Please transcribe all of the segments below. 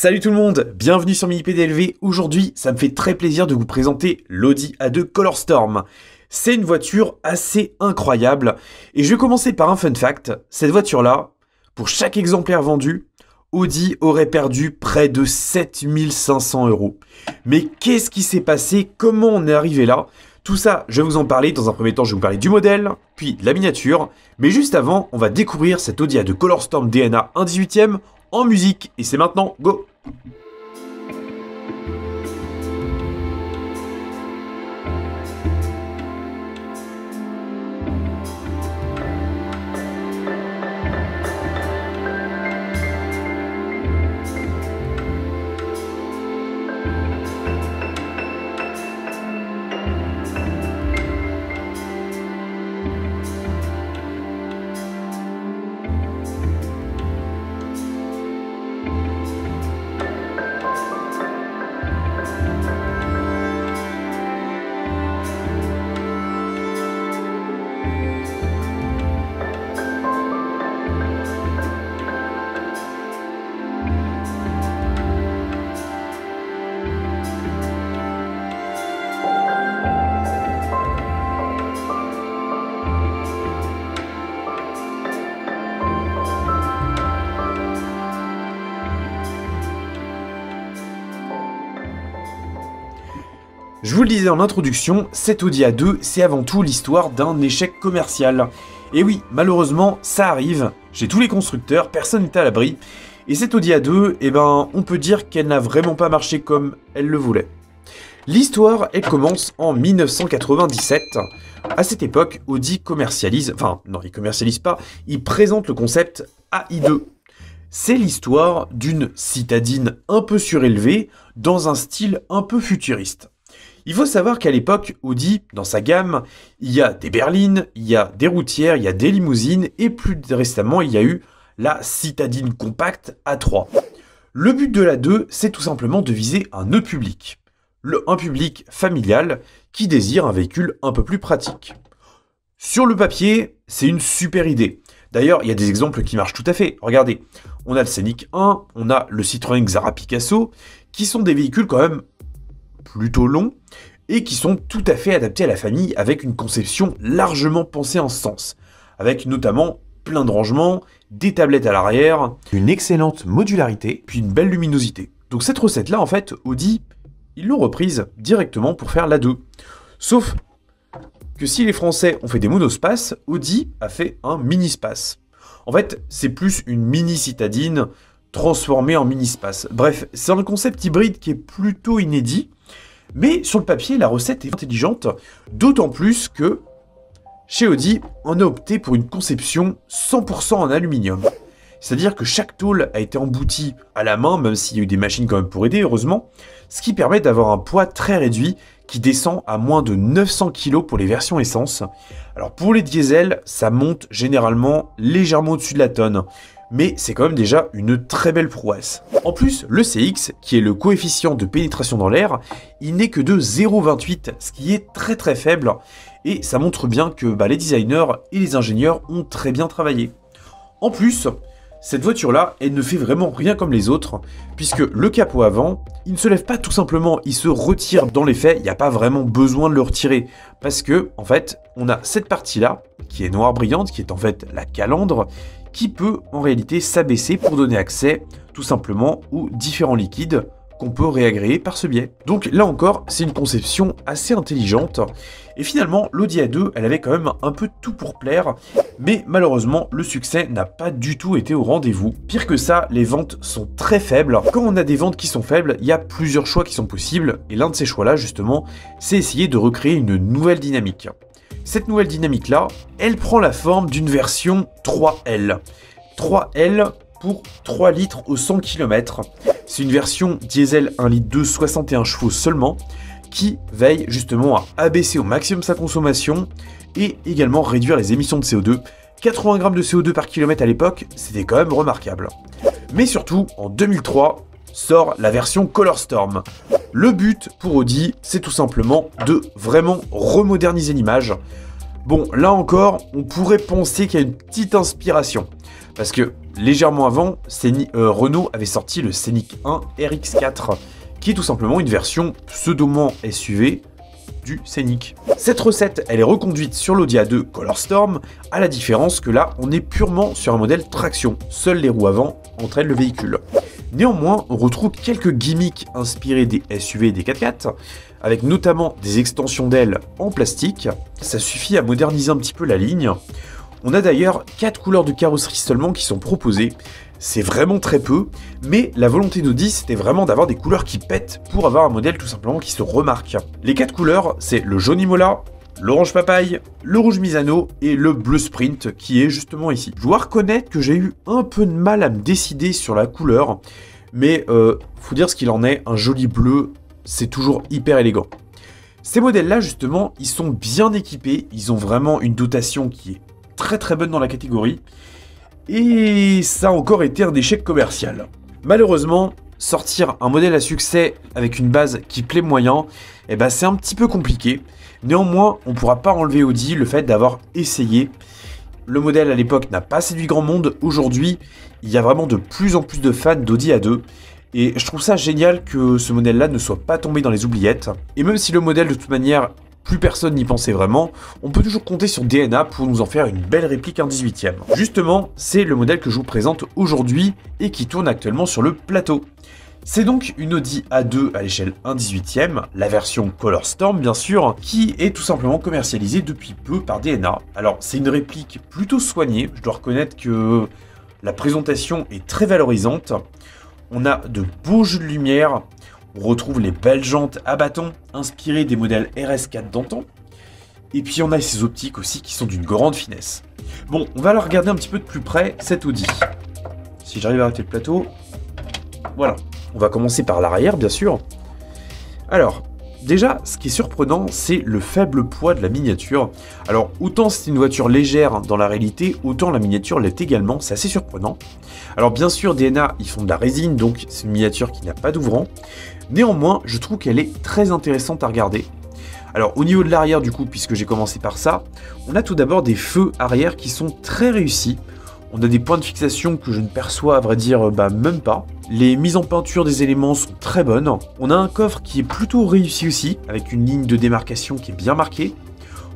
Salut tout le monde, bienvenue sur Mini PDLV. Aujourd'hui, ça me fait très plaisir de vous présenter l'Audi A2 Colorstorm. C'est une voiture assez incroyable et je vais commencer par un fun fact. Cette voiture-là, pour chaque exemplaire vendu, Audi aurait perdu près de 7500 €. Mais qu'est-ce qui s'est passé? Comment on est arrivé là? Tout ça, je vais vous en parler. Dans un premier temps, je vais vous parler du modèle, puis de la miniature. Mais juste avant, on va découvrir cette Audi A2 Colorstorm DNA 1/18 en musique. Et c'est maintenant, go! Je vous le disais en introduction, cette Audi A2, c'est avant tout l'histoire d'un échec commercial. Et oui, malheureusement, ça arrive. Chez tous les constructeurs, personne n'est à l'abri. Et cette Audi A2, on peut dire qu'elle n'a vraiment pas marché comme elle le voulait. L'histoire, elle commence en 1997. À cette époque, Audi commercialise... Enfin, non, il commercialise pas, il présente le concept AI2. C'est l'histoire d'une citadine un peu surélevée, dans un style un peu futuriste. Il faut savoir qu'à l'époque, Audi, dans sa gamme, il y a des berlines, il y a des routières, il y a des limousines, et plus récemment, il y a eu la citadine compacte A3. Le but de la 2, c'est tout simplement de viser un autre public. Un public familial qui désire un véhicule un peu plus pratique. Sur le papier, c'est une super idée. D'ailleurs, il y a des exemples qui marchent tout à fait. Regardez, on a le Scénic 1, on a le Citroën Xara Picasso, qui sont des véhicules quand même plutôt longs et qui sont tout à fait adaptés à la famille avec une conception largement pensée en ce sens, avec notamment plein de rangements, des tablettes à l'arrière, une excellente modularité, puis une belle luminosité. Donc cette recette-là, en fait, Audi, ils l'ont reprise directement pour faire la 2. Sauf que si les Français ont fait des monospaces, Audi a fait un mini-space. En fait, c'est plus une mini-citadine transformée en mini-space. Bref, c'est un concept hybride qui est plutôt inédit, mais sur le papier, la recette est intelligente, d'autant plus que chez Audi, on a opté pour une conception 100% en aluminium. C'est-à-dire que chaque tôle a été emboutie à la main, même s'il y a eu des machines quand même pour aider, heureusement, ce qui permet d'avoir un poids très réduit qui descend à moins de 900 kg pour les versions essence. Alors pour les diesels, ça monte généralement légèrement au-dessus de la tonne, mais c'est quand même déjà une très belle prouesse. En plus, le CX, qui est le coefficient de pénétration dans l'air, il n'est que de 0,28, ce qui est très très faible, et ça montre bien que les designers et les ingénieurs ont très bien travaillé. En plus, cette voiture-là, elle ne fait vraiment rien comme les autres, puisque le capot avant, il ne se lève pas tout simplement, il se retire. Dans les faits, il n'y a pas vraiment besoin de le retirer, parce que, en fait, on a cette partie-là, qui est noire brillante, qui est en fait la calandre, qui peut en réalité s'abaisser pour donner accès tout simplement aux différents liquides qu'on peut réagréer par ce biais. Donc là encore, c'est une conception assez intelligente. Et finalement, l'Audi A2, elle avait quand même un peu tout pour plaire, mais malheureusement, le succès n'a pas du tout été au rendez-vous. Pire que ça, les ventes sont très faibles. Quand on a des ventes qui sont faibles, il y a plusieurs choix qui sont possibles, et l'un de ces choix-là, justement, c'est essayer de recréer une nouvelle dynamique. Cette nouvelle dynamique-là, elle prend la forme d'une version 3L. 3L pour 3 litres au 100 km. C'est une version diesel 1 litre 2, 61 chevaux seulement, qui veille justement à abaisser au maximum sa consommation et également réduire les émissions de CO2. 80 grammes de CO2 par kilomètre à l'époque, c'était quand même remarquable. Mais surtout, en 2003, sort la version Colorstorm. Le but pour Audi, c'est tout simplement de vraiment remoderniser l'image. Bon, là encore, on pourrait penser qu'il y a une petite inspiration. Parce que légèrement avant, Renault avait sorti le Scénic 1 RX4, qui est tout simplement une version pseudo SUV du Scénic. Cette recette, elle est reconduite sur l'Audi A2 ColorStorm, à la différence que là, on est purement sur un modèle traction. Seules les roues avant entraînent le véhicule. Néanmoins, on retrouve quelques gimmicks inspirés des SUV et des 4x4, avec notamment des extensions d'ailes en plastique. Ça suffit à moderniser un petit peu la ligne. On a d'ailleurs 4 couleurs de carrosserie seulement qui sont proposées. C'est vraiment très peu, mais la volonté d'Audi, c'était vraiment d'avoir des couleurs qui pètent pour avoir un modèle tout simplement qui se remarque. Les 4 couleurs, c'est le jaune Imola, l'orange papaye, le rouge Misano et le bleu Sprint qui est justement ici. Je dois reconnaître que j'ai eu un peu de mal à me décider sur la couleur, mais faut dire ce qu'il en est, un joli bleu, c'est toujours hyper élégant. Ces modèles-là, justement, ils sont bien équipés, ils ont vraiment une dotation qui est très très bonne dans la catégorie. Et ça a encore été un échec commercial. Malheureusement, sortir un modèle à succès avec une base qui plaît moyen, eh ben c'est un petit peu compliqué. Néanmoins, on ne pourra pas enlever Audi le fait d'avoir essayé. Le modèle à l'époque n'a pas séduit grand monde. Aujourd'hui, il y a vraiment de plus en plus de fans d'Audi A2. Et je trouve ça génial que ce modèle-là ne soit pas tombé dans les oubliettes. Et même si le modèle, de toute manière, plus personne n'y pensait vraiment, on peut toujours compter sur DNA pour nous en faire une belle réplique 1/18e. Justement, c'est le modèle que je vous présente aujourd'hui et qui tourne actuellement sur le plateau. C'est donc une Audi A2 à l'échelle 1/18e, la version ColorStorm bien sûr, qui est tout simplement commercialisée depuis peu par DNA. Alors c'est une réplique plutôt soignée, je dois reconnaître que la présentation est très valorisante. On a de beaux jeux de lumière. On retrouve les belles jantes à bâton inspirées des modèles RS4 d'antan. Et puis on a ces optiques aussi qui sont d'une grande finesse. Bon, on va la regarder un petit peu de plus près, cette Audi. Si j'arrive à arrêter le plateau. Voilà. On va commencer par l'arrière, bien sûr. Alors, déjà, ce qui est surprenant, c'est le faible poids de la miniature. Alors, autant c'est une voiture légère dans la réalité, autant la miniature l'est également, c'est assez surprenant. Alors bien sûr, DNA, ils font de la résine, donc c'est une miniature qui n'a pas d'ouvrant. Néanmoins, je trouve qu'elle est très intéressante à regarder. Alors au niveau de l'arrière du coup, puisque j'ai commencé par ça, on a tout d'abord des feux arrière qui sont très réussis. On a des points de fixation que je ne perçois à vrai dire même pas. Les mises en peinture des éléments sont très bonnes. On a un coffre qui est plutôt réussi aussi, avec une ligne de démarcation qui est bien marquée.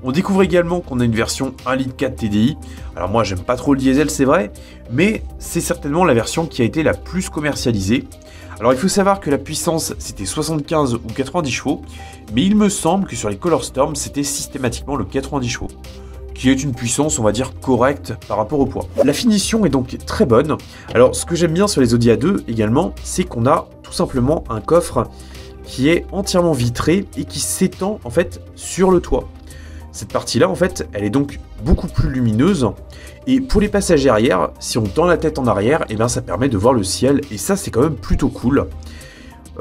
On découvre également qu'on a une version 1,4 litre TDI. Alors moi j'aime pas trop le diesel c'est vrai, mais c'est certainement la version qui a été la plus commercialisée. Alors il faut savoir que la puissance c'était 75 ou 90 chevaux, mais il me semble que sur les ColorStorm c'était systématiquement le 90 chevaux, qui est une puissance on va dire correcte par rapport au poids. La finition est donc très bonne. Alors ce que j'aime bien sur les Audi A2 également, c'est qu'on a tout simplement un coffre qui est entièrement vitré et qui s'étend en fait sur le toit. Cette partie-là, en fait, elle est donc beaucoup plus lumineuse. Et pour les passagers arrière, si on tend la tête en arrière, eh bien, ça permet de voir le ciel. Et ça, c'est quand même plutôt cool.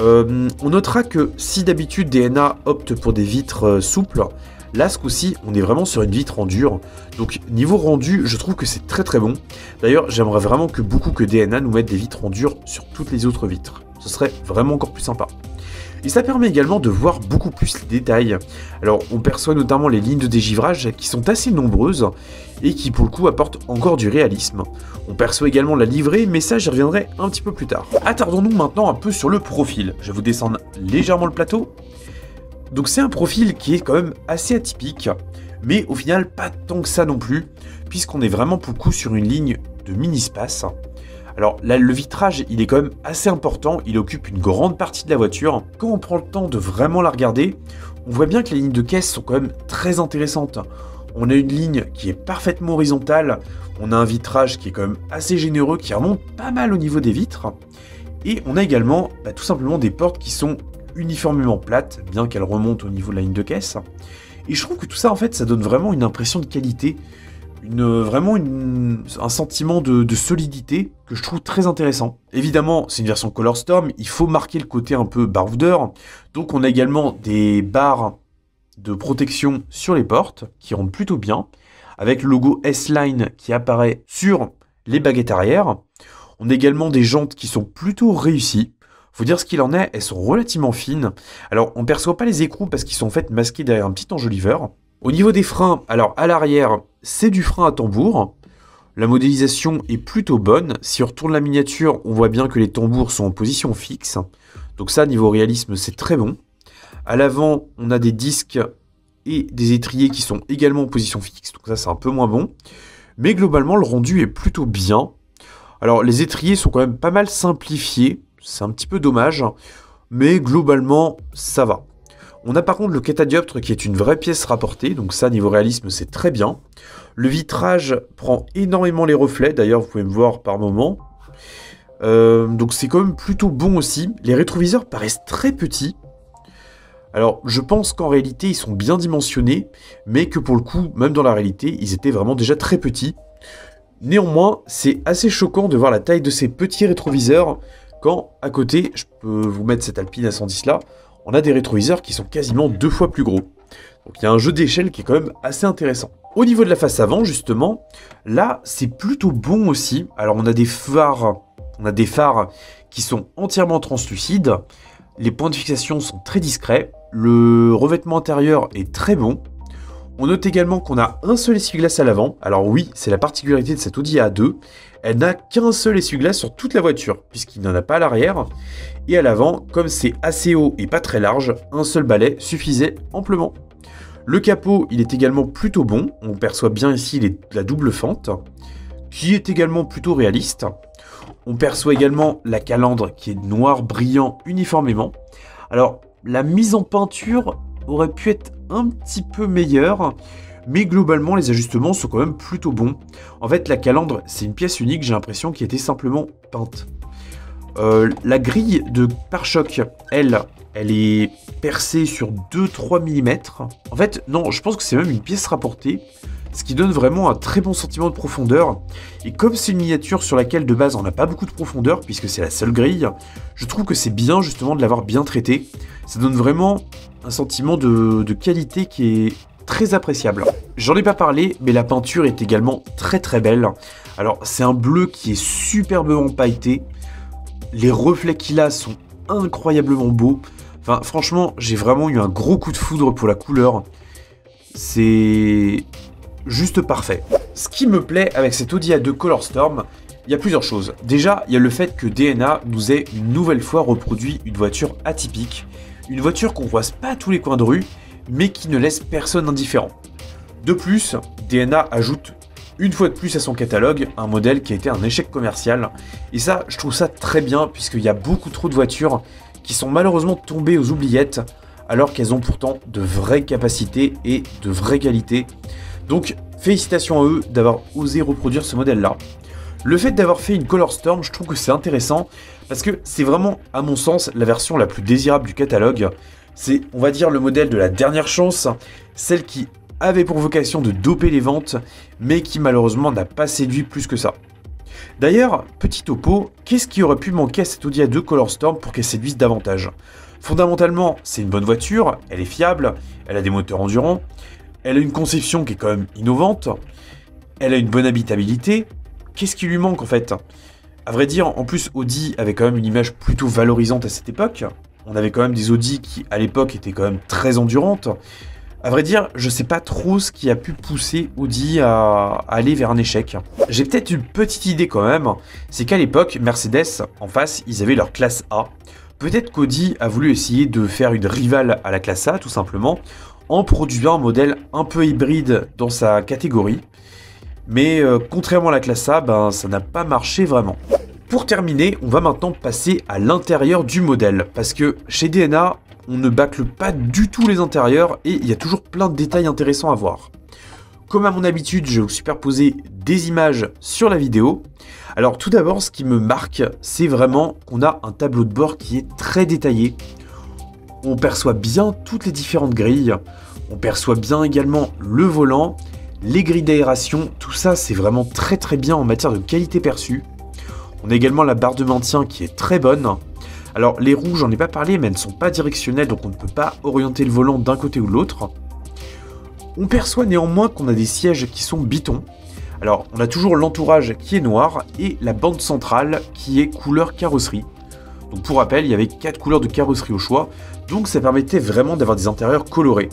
On notera que si d'habitude DNA opte pour des vitres souples, là, ce coup-ci, on est vraiment sur une vitre en dur. Donc, niveau rendu, je trouve que c'est très très bon. D'ailleurs, j'aimerais vraiment que DNA nous mette des vitres en dur sur toutes les autres vitres. Ce serait vraiment encore plus sympa. Et ça permet également de voir beaucoup plus les détails. Alors on perçoit notamment les lignes de dégivrage qui sont assez nombreuses et qui pour le coup apportent encore du réalisme. On perçoit également la livrée, mais ça j'y reviendrai un petit peu plus tard. Attardons-nous maintenant un peu sur le profil. Je vais vous descendre légèrement le plateau. Donc c'est un profil qui est quand même assez atypique, mais au final pas tant que ça non plus, puisqu'on est vraiment pour le coup sur une ligne de mini-space. Alors là, le vitrage, il est quand même assez important, il occupe une grande partie de la voiture. Quand on prend le temps de vraiment la regarder, on voit bien que les lignes de caisse sont quand même très intéressantes. On a une ligne qui est parfaitement horizontale, on a un vitrage qui est quand même assez généreux, qui remonte pas mal au niveau des vitres. Et on a également tout simplement des portes qui sont uniformément plates, bien qu'elles remontent au niveau de la ligne de caisse. Et je trouve que tout ça, en fait, ça donne vraiment une impression de qualité, un sentiment de solidité que je trouve très intéressant. Évidemment, c'est une version ColorStorm, il faut marquer le côté un peu baroudeur. Donc on a également des barres de protection sur les portes qui rendent plutôt bien, avec le logo S-Line qui apparaît sur les baguettes arrière. On a également des jantes qui sont plutôt réussies. Faut dire ce qu'il en est, elles sont relativement fines. Alors on ne perçoit pas les écrous parce qu'ils sont en fait masqués derrière un petit enjoliveur. Au niveau des freins, alors à l'arrière, c'est du frein à tambour. La modélisation est plutôt bonne. Si on retourne la miniature, on voit bien que les tambours sont en position fixe. Donc ça, niveau réalisme, c'est très bon. À l'avant, on a des disques et des étriers qui sont également en position fixe. Donc ça, c'est un peu moins bon. Mais globalement, le rendu est plutôt bien. Alors, les étriers sont quand même pas mal simplifiés. C'est un petit peu dommage. Mais globalement, ça va. On a par contre le catadioptre qui est une vraie pièce rapportée. Donc ça, niveau réalisme, c'est très bien. Le vitrage prend énormément les reflets. D'ailleurs, vous pouvez me voir par moment. Donc c'est quand même plutôt bon aussi. Les rétroviseurs paraissent très petits. Alors, je pense qu'en réalité, ils sont bien dimensionnés, mais que pour le coup, même dans la réalité, ils étaient vraiment déjà très petits. Néanmoins, c'est assez choquant de voir la taille de ces petits rétroviseurs, quand, à côté, je peux vous mettre cette Alpine A110 là, on a des rétroviseurs qui sont quasiment 2 fois plus gros. Donc il y a un jeu d'échelle qui est quand même assez intéressant. Au niveau de la face avant, justement, là, c'est plutôt bon aussi. Alors, on a des phares qui sont entièrement translucides. Les points de fixation sont très discrets. Le revêtement intérieur est très bon. On note également qu'on a un seul essuie-glace à l'avant. Alors oui, c'est la particularité de cette Audi A2. Elle n'a qu'un seul essuie-glace sur toute la voiture, puisqu'il n'en a pas à l'arrière. Et à l'avant, comme c'est assez haut et pas très large, un seul balai suffisait amplement. Le capot, il est également plutôt bon. On perçoit bien ici la double fente, qui est également plutôt réaliste. On perçoit également la calandre qui est noir brillant uniformément. Alors, la mise en peinture aurait pu être un petit peu meilleure, mais globalement, les ajustements sont quand même plutôt bons. En fait, la calandre, c'est une pièce unique, j'ai l'impression, qui a été simplement peinte. La grille de pare-choc, elle est percée sur 2-3 mm. En fait, non, je pense que c'est même une pièce rapportée, ce qui donne vraiment un très bon sentiment de profondeur. Et comme c'est une miniature sur laquelle de base on n'a pas beaucoup de profondeur, puisque c'est la seule grille, je trouve que c'est bien justement de l'avoir bien traité. Ça donne vraiment un sentiment de qualité qui est très appréciable. J'en ai pas parlé, mais la peinture est également très très belle. Alors c'est un bleu qui est superbement pailleté. Les reflets qu'il a sont incroyablement beaux. Enfin franchement, j'ai vraiment eu un gros coup de foudre pour la couleur. C'est juste parfait. Ce qui me plaît avec cette Audi A2 ColorStorm, il y a plusieurs choses. Déjà, il y a le fait que DNA nous ait une nouvelle fois reproduit une voiture atypique. Une voiture qu'on voit pas à tous les coins de rue, mais qui ne laisse personne indifférent. De plus, DNA ajoute une fois de plus à son catalogue un modèle qui a été un échec commercial. Et ça, je trouve ça très bien, puisqu'il y a beaucoup trop de voitures qui sont malheureusement tombées aux oubliettes, alors qu'elles ont pourtant de vraies capacités et de vraies qualités. Donc, félicitations à eux d'avoir osé reproduire ce modèle-là. Le fait d'avoir fait une ColorStorm, je trouve que c'est intéressant, parce que c'est vraiment, à mon sens, la version la plus désirable du catalogue. C'est, on va dire, le modèle de la dernière chance, celle qui avait pour vocation de doper les ventes, mais qui malheureusement n'a pas séduit plus que ça. D'ailleurs, petit topo, qu'est-ce qui aurait pu manquer à cette Audi A2 ColorStorm pour qu'elle séduise davantage? Fondamentalement, c'est une bonne voiture, elle est fiable, elle a des moteurs endurants, elle a une conception qui est quand même innovante, elle a une bonne habitabilité. Qu'est-ce qui lui manque en fait? À vrai dire, en plus Audi avait quand même une image plutôt valorisante à cette époque. On avait quand même des Audi qui à l'époque étaient quand même très endurantes. À vrai dire, je sais pas trop ce qui a pu pousser Audi à aller vers un échec. J'ai peut-être une petite idée quand même, c'est qu'à l'époque, Mercedes, en face, ils avaient leur classe A. Peut-être qu'Audi a voulu essayer de faire une rivale à la classe A, tout simplement, en produisant un modèle un peu hybride dans sa catégorie. Mais contrairement à la classe A, ça n'a pas marché vraiment. Pour terminer, on va maintenant passer à l'intérieur du modèle, parce que chez DNA, on ne bâcle pas du tout les intérieurs et il y a toujours plein de détails intéressants à voir. Comme à mon habitude, je vais vous superposer des images sur la vidéo. Alors tout d'abord, ce qui me marque, c'est vraiment qu'on a un tableau de bord qui est très détaillé. On perçoit bien toutes les différentes grilles, on perçoit bien également le volant, les grilles d'aération, tout ça c'est vraiment très très bien en matière de qualité perçue. On a également la barre de maintien qui est très bonne. Alors les roues, j'en ai pas parlé, mais elles ne sont pas directionnelles, donc on ne peut pas orienter le volant d'un côté ou de l'autre. On perçoit néanmoins qu'on a des sièges qui sont bitons. Alors on a toujours l'entourage qui est noir et la bande centrale qui est couleur carrosserie. Donc pour rappel, il y avait 4 couleurs de carrosserie au choix, donc ça permettait vraiment d'avoir des intérieurs colorés.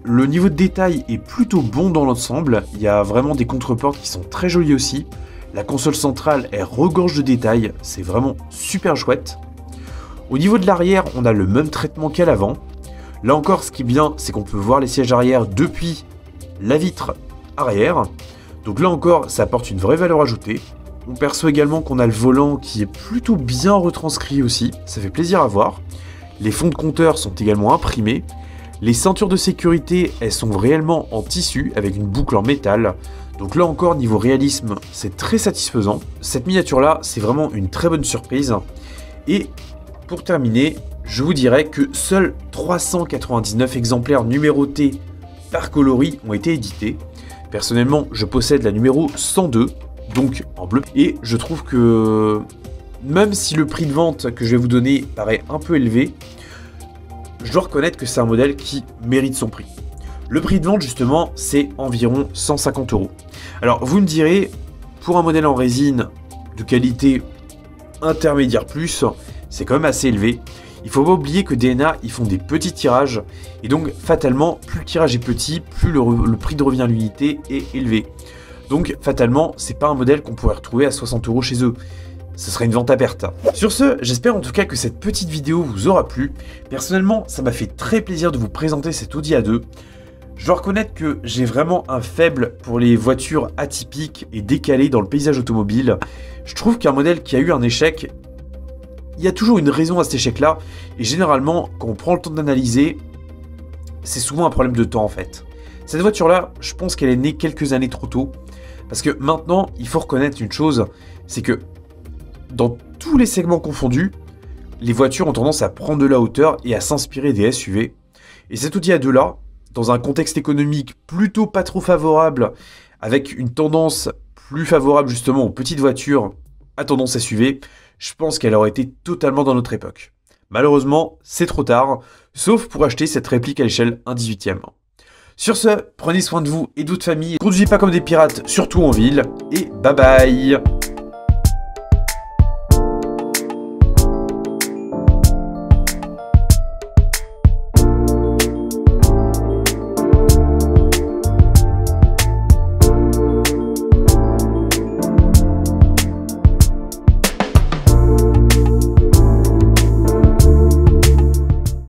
le niveau de détail est plutôt bon dans l'ensemble. Il y a vraiment des contreportes qui sont très jolies aussi. La console centrale, elle regorge de détails. C'est vraiment super chouette. Au niveau de l'arrière, on a le même traitement qu'à l'avant. Là encore, ce qui est bien, c'est qu'on peut voir les sièges arrière depuis la vitre arrière. Donc là encore, ça apporte une vraie valeur ajoutée. On perçoit également qu'on a le volant qui est plutôt bien retranscrit aussi. Ça fait plaisir à voir. Les fonds de compteur sont également imprimés. Les ceintures de sécurité, elles sont réellement en tissu avec une boucle en métal. Donc là encore, niveau réalisme, c'est très satisfaisant. Cette miniature-là, c'est vraiment une très bonne surprise. Et pour terminer, je vous dirais que seuls 399 exemplaires numérotés par coloris ont été édités. Personnellement, je possède la numéro 102, donc en bleu. Et je trouve que même si le prix de vente que je vais vous donner paraît un peu élevé, je dois reconnaître que c'est un modèle qui mérite son prix. Le prix de vente, justement, c'est environ 150 €. Alors, vous me direz, pour un modèle en résine de qualité intermédiaire plus, c'est quand même assez élevé. Il ne faut pas oublier que DNA, ils font des petits tirages, et donc, fatalement, plus le tirage est petit, plus le prix de revient à l'unité est élevé. Donc, fatalement, c'est pas un modèle qu'on pourrait retrouver à 60 € chez eux. Ce serait une vente à perte. Sur ce, j'espère en tout cas que cette petite vidéo vous aura plu. Personnellement, ça m'a fait très plaisir de vous présenter cet Audi A2. Je dois reconnaître que j'ai vraiment un faible pour les voitures atypiques et décalées dans le paysage automobile. Je trouve qu'un modèle qui a eu un échec, il y a toujours une raison à cet échec-là. Et généralement, quand on prend le temps d'analyser, c'est souvent un problème de temps en fait. Cette voiture-là, je pense qu'elle est née quelques années trop tôt. Parce que maintenant, il faut reconnaître une chose, c'est que dans tous les segments confondus, les voitures ont tendance à prendre de la hauteur et à s'inspirer des SUV. Et cet Audi A2 là, dans un contexte économique plutôt pas trop favorable, avec une tendance plus favorable justement aux petites voitures à tendance SUV, je pense qu'elle aurait été totalement dans notre époque. Malheureusement, c'est trop tard, sauf pour acheter cette réplique à l'échelle 1/18e. Sur ce, prenez soin de vous et de votre famille, conduisez pas comme des pirates, surtout en ville, et bye bye!